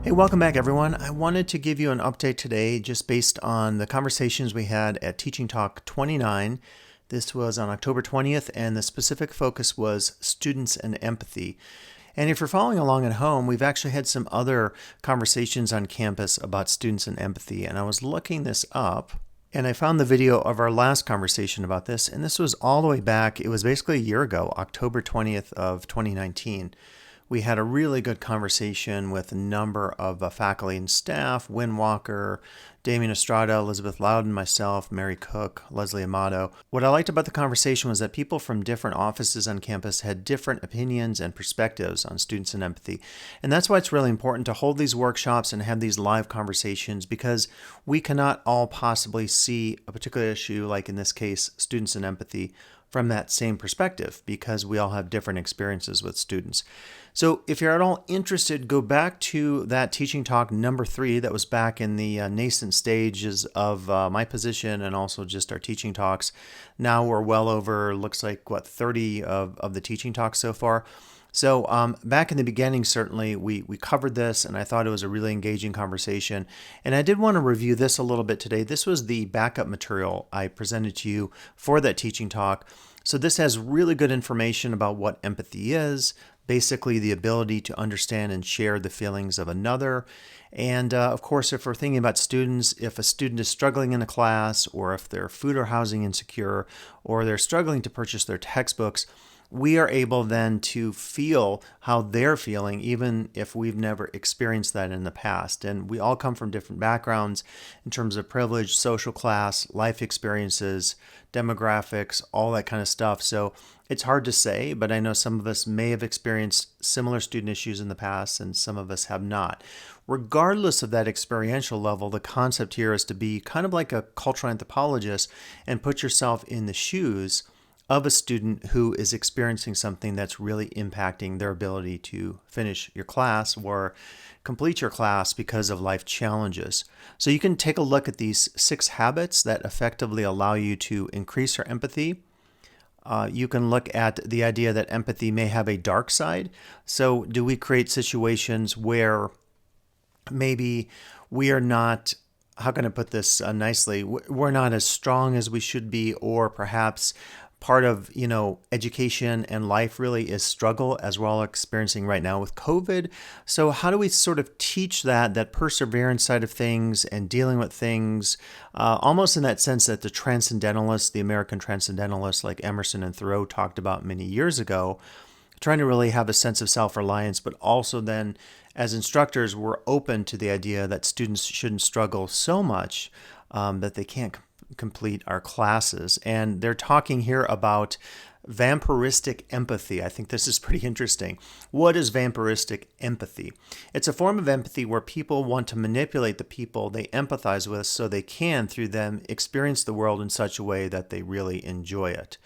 Hey, welcome back, everyone. I wanted to give you an update today just based on the conversations we had at Teaching Talk 29. This was on October 20th, and the specific focus was students and empathy. And if you're following along at home, we've actually had some other conversations on campus about students and empathy, and I was looking this up. And I found the video of our last conversation about this, and this was all the way back. It was basically a year ago, October 20th of 2019. We had a really good conversation with a number of faculty and staff, Wynn Walker, Damien Estrada, Elizabeth Loudon, myself, Mary Cook, Leslie Amato. What I liked about the conversation was that people from different offices on campus had different opinions and perspectives on students and empathy. And that's why it's really important to hold these workshops and have these live conversations, because we cannot all possibly see a particular issue, like in this case, students and empathy, from that same perspective, because we all have different experiences with students. So if you're at all interested, go back to that teaching talk number 3 that was back in the nascent stages of my position and also just our teaching talks. Now we're well over, looks like, 30 of the teaching talks so far. So back in the beginning, certainly, we covered this, and I thought it was a really engaging conversation. And I did want to review this a little bit today. This was the backup material I presented to you for that teaching talk. So this has really good information about what empathy is, basically the ability to understand and share the feelings of another. And of course, if we're thinking about students, if a student is struggling in a class, or if they're food or housing insecure, or they're struggling to purchase their textbooks, we are able then to feel how they're feeling, even if we've never experienced that in the past. And we all come from different backgrounds in terms of privilege, social class, life experiences, demographics, all that kind of stuff. So it's hard to say, but I know some of us may have experienced similar student issues in the past, and some of us have not. Regardless of that experiential level, the concept here is to be kind of like a cultural anthropologist and put yourself in the shoes of a student who is experiencing something that's really impacting their ability to finish your class or complete your class because of life challenges. So you can take a look at these 6 habits that effectively allow you to increase your empathy. You can look at the idea that empathy may have a dark side. So do we create situations where maybe we are not, how can I put this nicely, we're not as strong as we should be, or perhaps part of, education and life really is struggle, as we're all experiencing right now with COVID. So how do we sort of teach that perseverance side of things and dealing with things, almost in that sense that the transcendentalists, the American transcendentalists like Emerson and Thoreau talked about many years ago, trying to really have a sense of self-reliance, but also then as instructors, we're open to the idea that students shouldn't struggle so much that they can't complete our classes. And they're talking here about vampiristic empathy. I think this is pretty interesting. What is vampiristic empathy? It's a form of empathy where people want to manipulate the people they empathize with so they can, through them, experience the world in such a way that they really enjoy it.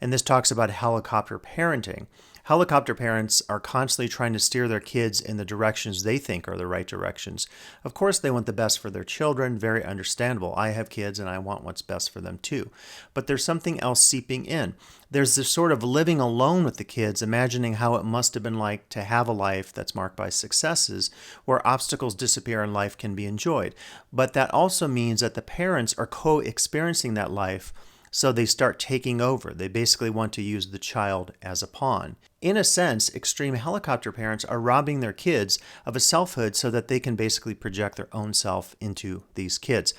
And this talks about helicopter parenting. Helicopter parents are constantly trying to steer their kids in the directions they think are the right directions. Of course, they want the best for their children, very understandable. I have kids and I want what's best for them too. But there's something else seeping in. There's this sort of living alone with the kids, imagining how it must have been like to have a life that's marked by successes, where obstacles disappear and life can be enjoyed. But that also means that the parents are co-experiencing that life, so they start taking over. They basically want to use the child as a pawn. In a sense, extreme helicopter parents are robbing their kids of a selfhood so that they can basically project their own self into these kids.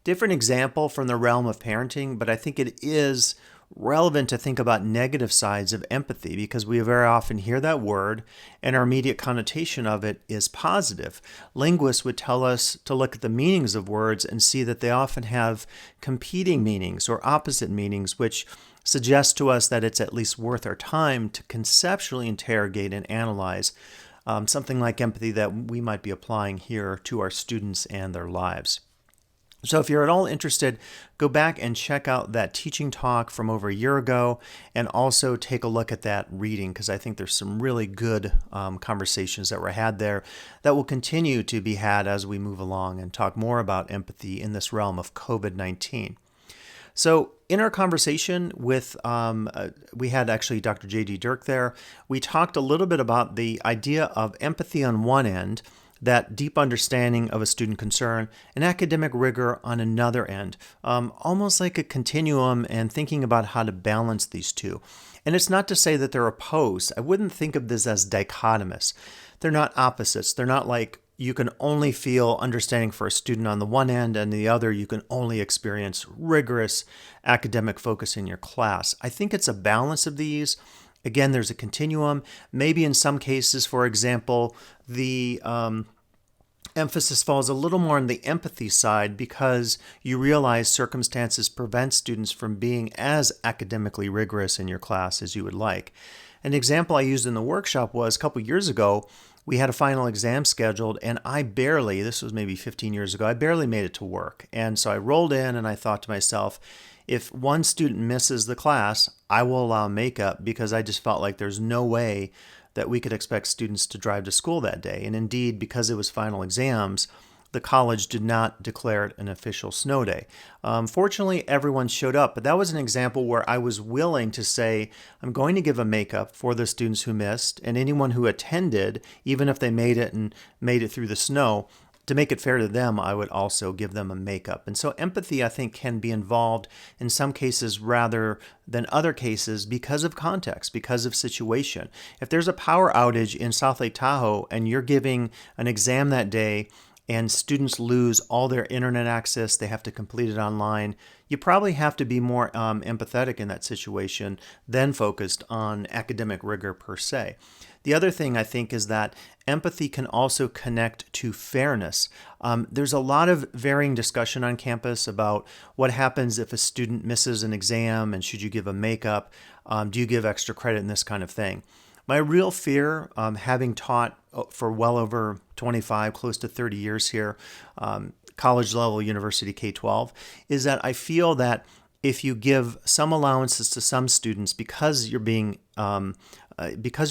Different example from the realm of parenting, but I think it is relevant to think about negative sides of empathy, because we very often hear that word and our immediate connotation of it is positive. Linguists would tell us to look at the meanings of words and see that they often have competing meanings or opposite meanings, which suggests to us that it's at least worth our time to conceptually interrogate and analyze something like empathy that we might be applying here to our students and their lives. So if you're at all interested, go back and check out that teaching talk from over a year ago, and also take a look at that reading, because I think there's some really good conversations that were had there that will continue to be had as we move along and talk more about empathy in this realm of COVID-19. So in our conversation with, we had actually Dr. J.D. Dirk there. We talked a little bit about the idea of empathy on one end, that deep understanding of a student concern, and academic rigor on another end, almost like a continuum and thinking about how to balance these two. And it's not to say that they're opposed. I wouldn't think of this as dichotomous. They're not opposites. They're not like you can only feel understanding for a student on the one end, and the other you can only experience rigorous academic focus in your class. I think it's a balance of these. Again, there's a continuum. Maybe in some cases, for example, the emphasis falls a little more on the empathy side because you realize circumstances prevent students from being as academically rigorous in your class as you would like. An example I used in the workshop was a couple years ago, we had a final exam scheduled, and this was maybe 15 years ago, I barely made it to work. And so I rolled in and I thought to myself, if one student misses the class, I will allow makeup, because I just felt like there's no way that we could expect students to drive to school that day. And indeed, because it was final exams, the college did not declare it an official snow day. Fortunately, everyone showed up, but that was an example where I was willing to say, I'm going to give a makeup for the students who missed, and anyone who attended, even if they made it through the snow. To make it fair to them, I would also give them a makeup. And so empathy, I think, can be involved in some cases rather than other cases because of context, because of situation. If there's a power outage in South Lake Tahoe and you're giving an exam that day and students lose all their internet access, they have to complete it online, you probably have to be more empathetic in that situation than focused on academic rigor per se. The other thing I think is that empathy can also connect to fairness. There's a lot of varying discussion on campus about what happens if a student misses an exam and should you give a makeup, do you give extra credit, and this kind of thing. My real fear, having taught for well over 25, close to 30 years here, college level university K-12, is that I feel that if you give some allowances to some students because you're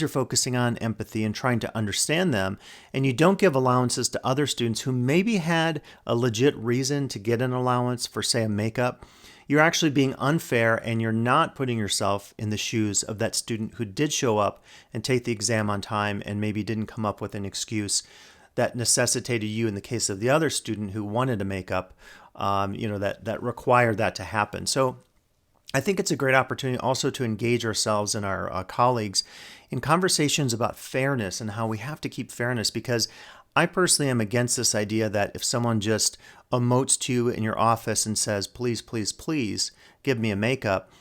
focusing on empathy and trying to understand them, and you don't give allowances to other students who maybe had a legit reason to get an allowance for, say, a makeup, you're actually being unfair, and you're not putting yourself in the shoes of that student who did show up and take the exam on time and maybe didn't come up with an excuse that necessitated you, in the case of the other student who wanted a makeup, that required that to happen. So I think it's a great opportunity also to engage ourselves and our colleagues in conversations about fairness and how we have to keep fairness, because I personally am against this idea that if someone just emotes to you in your office and says, please, please, please give me a makeup,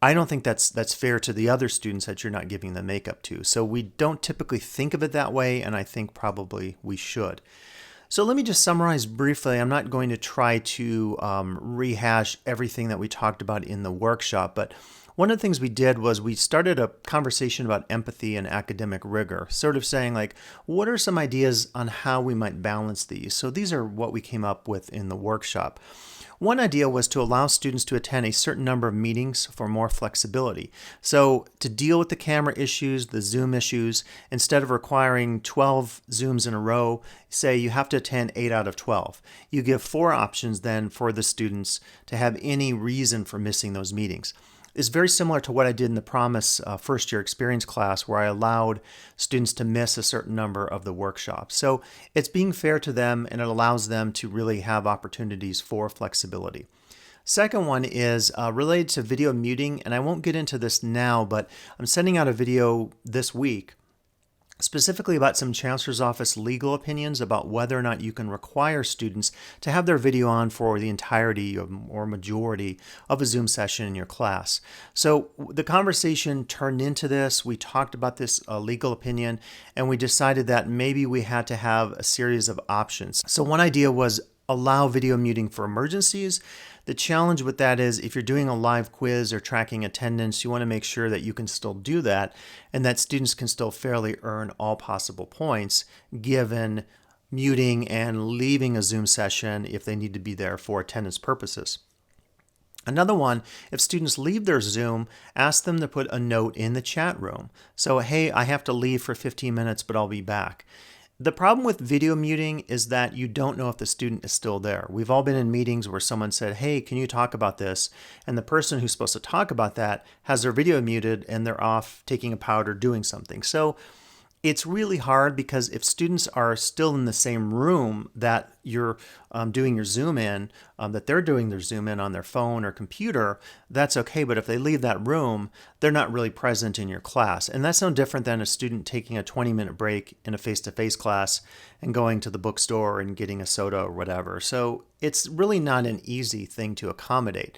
I don't think that's fair to the other students that you're not giving the makeup to. So we don't typically think of it that way, and I think probably we should. So let me just summarize briefly. I'm not going to try to rehash everything that we talked about in the workshop, but one of the things we did was we started a conversation about empathy and academic rigor, sort of saying, like, what are some ideas on how we might balance these? So these are what we came up with in the workshop. One idea was to allow students to attend a certain number of meetings for more flexibility. So to deal with the camera issues, the Zoom issues, instead of requiring 12 Zooms in a row, say you have to attend 8 out of 12. You give 4 options then for the students to have any reason for missing those meetings. Is very similar to what I did in the Promise first year experience class, where I allowed students to miss a certain number of the workshops. So it's being fair to them, and it allows them to really have opportunities for flexibility. Second one is related to video muting, and I won't get into this now, but I'm sending out a video this week specifically about some chancellor's office legal opinions about whether or not you can require students to have their video on for the entirety or majority of a Zoom session in your class. So the conversation turned into this. We talked about this legal opinion, and we decided that maybe we had to have a series of options. So one idea was allow video muting for emergencies. The challenge with that is if you're doing a live quiz or tracking attendance, you want to make sure that you can still do that and that students can still fairly earn all possible points given muting and leaving a Zoom session if they need to be there for attendance purposes. Another one, if students leave their Zoom, ask them to put a note in the chat room. So, hey, I have to leave for 15 minutes, but I'll be back. The problem with video muting is that you don't know if the student is still there. We've all been in meetings where someone said, hey, can you talk about this? And the person who's supposed to talk about that has their video muted and they're off taking a powder, doing something. So It's really hard because if students are still in the same room that you're doing your Zoom in, that they're doing their Zoom in on their phone or computer, that's okay. But if they leave that room, they're not really present in your class. And that's no different than a student taking a 20-minute break in a face-to-face class and going to the bookstore and getting a soda or whatever. So it's really not an easy thing to accommodate.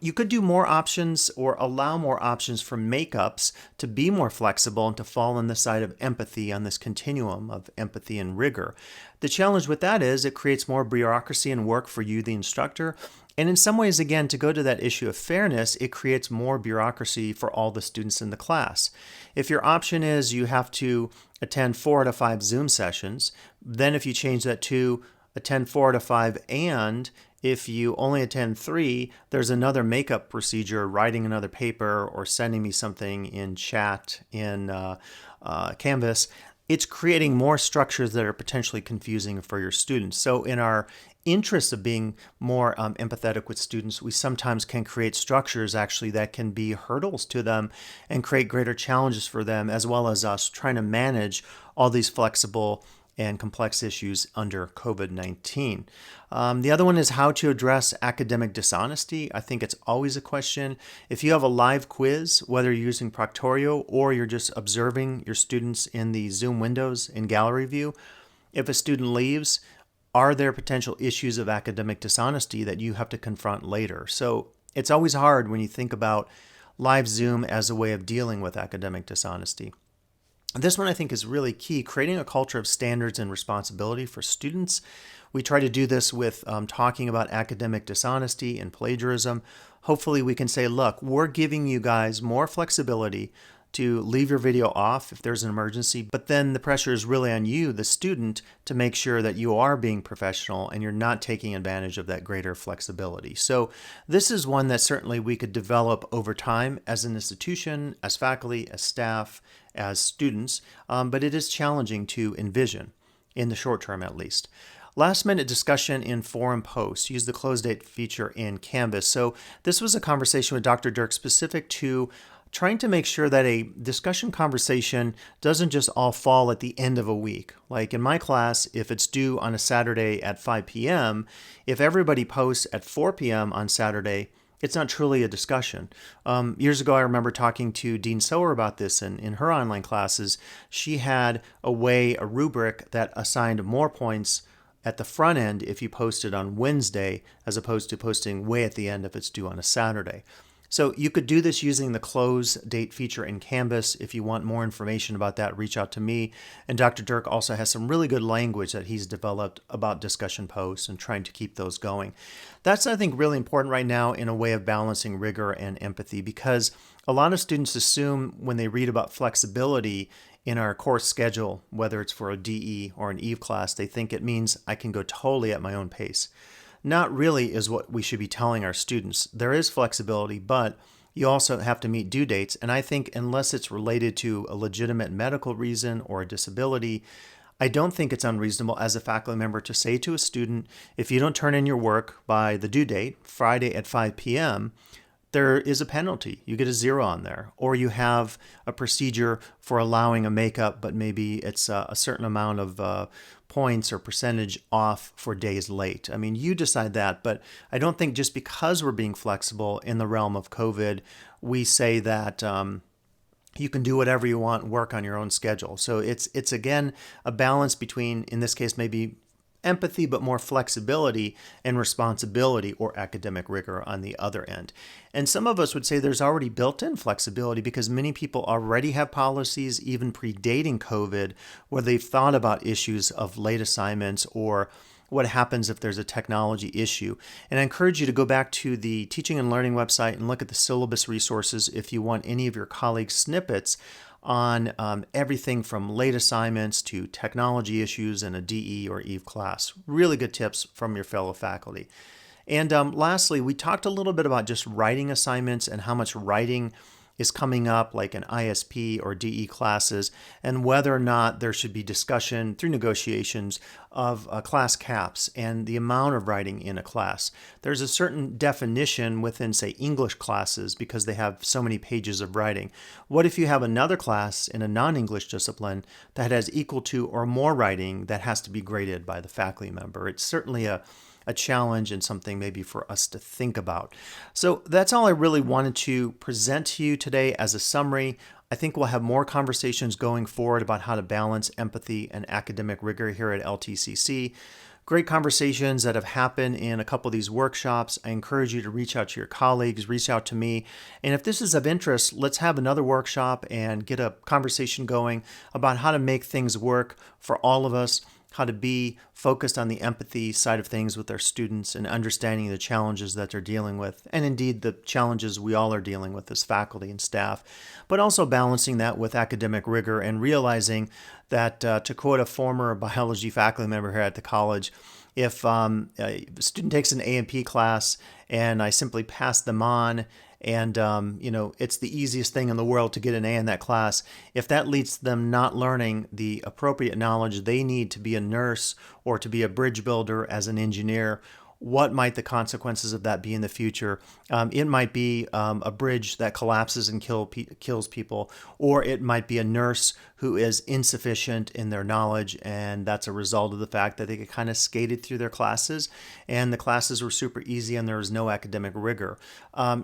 You could do more options or allow more options for makeups to be more flexible and to fall on the side of empathy on this continuum of empathy and rigor. The challenge with that is it creates more bureaucracy and work for you, the instructor. And in some ways, again, to go to that issue of fairness, it creates more bureaucracy for all the students in the class. If your option is you have to attend 4 out of 5 Zoom sessions, then if you change that to attend 4 out of 5 and if you only attend 3, there's another makeup procedure, writing another paper or sending me something in chat in Canvas. It's creating more structures that are potentially confusing for your students. So in our interest of being more empathetic with students, we sometimes can create structures actually that can be hurdles to them and create greater challenges for them, as well as us trying to manage all these flexible and complex issues under COVID-19. The other one is how to address academic dishonesty. I think it's always a question. If you have a live quiz, whether you're using Proctorio or you're just observing your students in the Zoom windows in gallery view, if a student leaves, are there potential issues of academic dishonesty that you have to confront later? So it's always hard when you think about live Zoom as a way of dealing with academic dishonesty. This one I think is really key, creating a culture of standards and responsibility for students. We try to do this with talking about academic dishonesty and plagiarism. Hopefully we can say, look, we're giving you guys more flexibility to leave your video off if there's an emergency, but then the pressure is really on you, the student, to make sure that you are being professional and you're not taking advantage of that greater flexibility. So this is one that certainly we could develop over time as an institution, as faculty, as staff, as students, but it is challenging to envision in the short term at least. Last minute discussion in forum posts. Use the close date feature in Canvas. So this was a conversation with Dr. Dirk specific to trying to make sure that a discussion conversation doesn't just all fall at the end of a week. Like in my class, if it's due on a Saturday at 5 p.m., if everybody posts at 4 p.m. on Saturday, it's not truly a discussion. Years ago, I remember talking to Dean Sower about this in her online classes. She had a rubric that assigned more points at the front end if you posted on Wednesday, as opposed to posting way at the end if it's due on a Saturday. So you could do this using the close date feature in Canvas. If you want more information about that, reach out to me. And Dr. Dirk also has some really good language that he's developed about discussion posts and trying to keep those going. That's, I think, really important right now in a way of balancing rigor and empathy, because a lot of students assume when they read about flexibility in our course schedule, whether it's for a DE or an EVE class, they think it means I can go totally at my own pace. Not really is what we should be telling our students. There is flexibility, but you also have to meet due dates. And I think unless it's related to a legitimate medical reason or a disability, I don't think it's unreasonable as a faculty member to say to a student, if you don't turn in your work by the due date, Friday at 5 p.m., there is a penalty. You get a 0 on there. Or you have a procedure for allowing a makeup, but maybe it's a certain amount of points or percentage off for days late. I mean, you decide that, but I don't think just because we're being flexible in the realm of COVID, we say that you can do whatever you want, work on your own schedule. So it's again, a balance between, in this case, maybe empathy, but more flexibility and responsibility or academic rigor on the other end. And some of us would say there's already built-in flexibility because many people already have policies, even predating COVID, where they've thought about issues of late assignments or what happens if there's a technology issue. And I encourage you to go back to the Teaching and Learning website and look at the syllabus resources if you want any of your colleagues' snippets on everything from late assignments to technology issues in a DE or EVE class. Really good tips from your fellow faculty. And lastly, we talked a little bit about just writing assignments and how much writing is coming up, like in ISP or DE classes, and whether or not there should be discussion through negotiations of class caps and the amount of writing in a class. There's a certain definition within, say, English classes because they have so many pages of writing. What if you have another class in a non-English discipline that has equal to or more writing that has to be graded by the faculty member? It's certainly a challenge and something maybe for us to think about. So that's all I really wanted to present to you today as a summary. I think we'll have more conversations going forward about how to balance empathy and academic rigor here at LTCC. Great conversations that have happened in a couple of these workshops. I encourage you to reach out to your colleagues, reach out to me. And if this is of interest, let's have another workshop and get a conversation going about how to make things work for all of us, how to be focused on the empathy side of things with our students and understanding the challenges that they're dealing with, and indeed the challenges we all are dealing with as faculty and staff, but also balancing that with academic rigor and realizing that, to quote a former biology faculty member here at the college, if a student takes an A&P class and I simply pass them on, and it's the easiest thing in the world to get an A in that class, if that leads to them not learning the appropriate knowledge they need to be a nurse or to be a bridge builder as an engineer, what might the consequences of that be in the future? It might be a bridge that collapses and kills people, or it might be a nurse who is insufficient in their knowledge, and that's a result of the fact that they get kind of skated through their classes, and the classes were super easy and there was no academic rigor.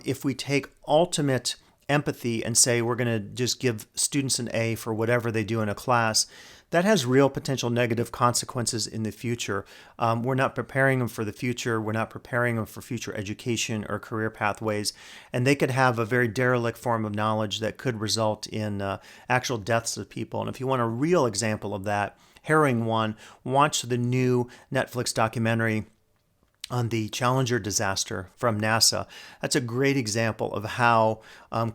If we take ultimate empathy and say we're going to just give students an A for whatever they do in a class, that has real potential negative consequences in the future. We're not preparing them for the future. We're not preparing them for future education or career pathways. And they could have a very derelict form of knowledge that could result in actual deaths of people. And if you want a real example of that, harrowing one, watch the new Netflix documentary on the Challenger disaster from NASA. That's a great example of how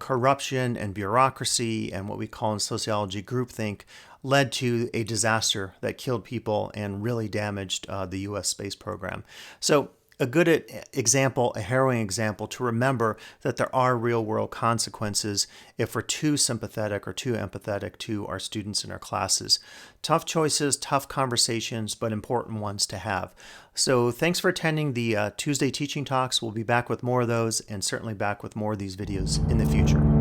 corruption and bureaucracy and what we call in sociology groupthink led to a disaster that killed people and really damaged the U.S. space program. So a good example, a harrowing example to remember that there are real world consequences if we're too sympathetic or too empathetic to our students in our classes. Tough choices, tough conversations, but important ones to have. So thanks for attending the Tuesday Teaching Talks. We'll be back with more of those and certainly back with more of these videos in the future.